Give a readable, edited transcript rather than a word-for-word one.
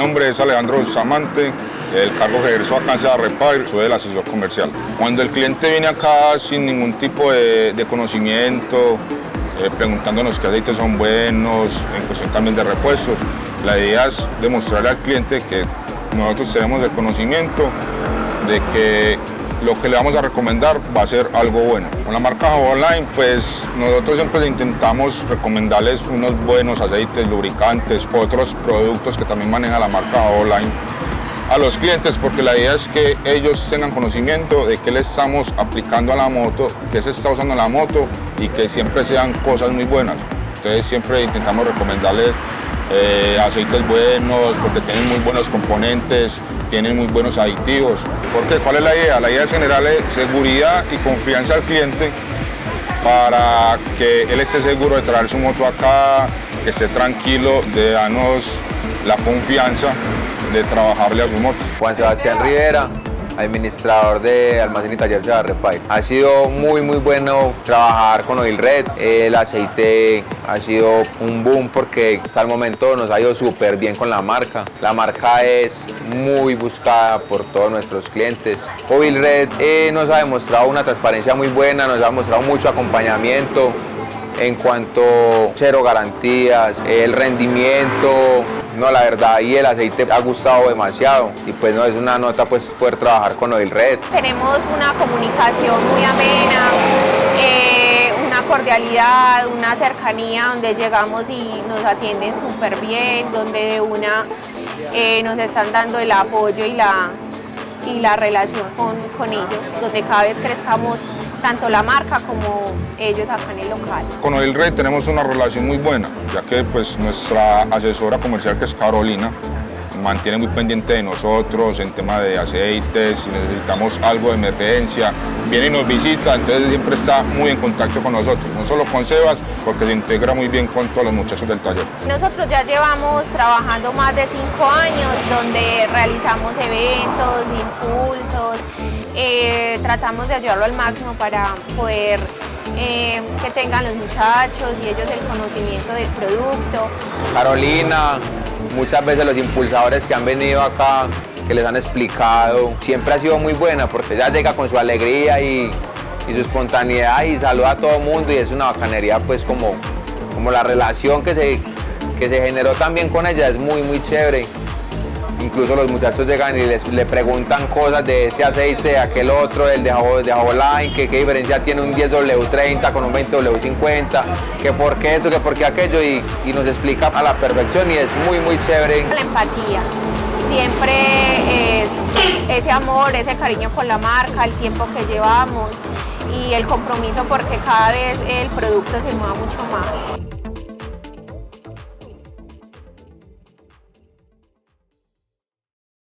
nombre es Alejandro Bustamante, el cargo que ejerzo acá en Ceva Repair, soy el asesor comercial. Cuando el cliente viene acá sin ningún tipo de conocimiento, preguntándonos qué aceites son buenos, en cuestión también de repuestos, la idea es demostrarle al cliente que nosotros tenemos el conocimiento de que lo que le vamos a recomendar va a ser algo bueno. Con la marca Jabonline, pues nosotros siempre intentamos recomendarles unos buenos aceites, lubricantes, otros productos que también maneja la marca Jabonline a los clientes, porque la idea es que ellos tengan conocimiento de qué le estamos aplicando a la moto, qué se está usando en la moto y que siempre sean cosas muy buenas. Entonces siempre intentamos recomendarles aceites buenos porque tienen muy buenos componentes, tienen muy buenos aditivos. ¿Por qué? ¿Cuál es la idea? La idea es generarle seguridad y confianza al cliente para que él esté seguro de traer su moto acá, que esté tranquilo, de darnos la confianza de trabajarle a su moto. Juan Sebastián Rivera, administrador de Almacén y Taller Ceva Repair. Ha sido muy bueno trabajar con Oil Red. El aceite ha sido un boom porque hasta el momento nos ha ido súper bien con la marca. La marca es muy buscada por todos nuestros clientes. Oil Red nos ha demostrado una transparencia muy buena, nos ha demostrado mucho acompañamiento en cuanto a cero garantías, el rendimiento. No, la verdad, y el aceite ha gustado demasiado y pues no es una nota pues poder trabajar con Oil Red. Tenemos una comunicación muy amena, una cordialidad, una cercanía donde llegamos y nos atienden súper bien, donde de una nos están dando el apoyo y la relación con ellos, donde cada vez crezcamos tanto la marca como ellos acá en el local. Con Oil Red tenemos una relación muy buena, ya que pues nuestra asesora comercial, que es Carolina, mantiene muy pendiente de nosotros en tema de aceites. Si necesitamos algo de emergencia, viene y nos visita, entonces siempre está muy en contacto con nosotros, no solo con Sebas, porque se integra muy bien con todos los muchachos del taller. Nosotros ya llevamos trabajando más de 5 años, donde realizamos eventos, impulsos, tratamos de ayudarlo al máximo para poder que tengan los muchachos y ellos el conocimiento del producto. Carolina, muchas veces los impulsadores que han venido acá, que les han explicado, siempre ha sido muy buena porque ella llega con su alegría y su espontaneidad y saluda a todo el mundo y es una bacanería, pues como la relación que se generó también con ella es muy chévere. Incluso los muchachos llegan y le preguntan cosas de ese aceite, de aquel otro, el de Jabonline, que qué diferencia tiene un 10W30 con un 20W50, que por qué eso, que por qué aquello, y nos explica a la perfección y es muy chévere. La empatía, siempre ese amor, ese cariño con la marca, el tiempo que llevamos y el compromiso porque cada vez el producto se mueva mucho más.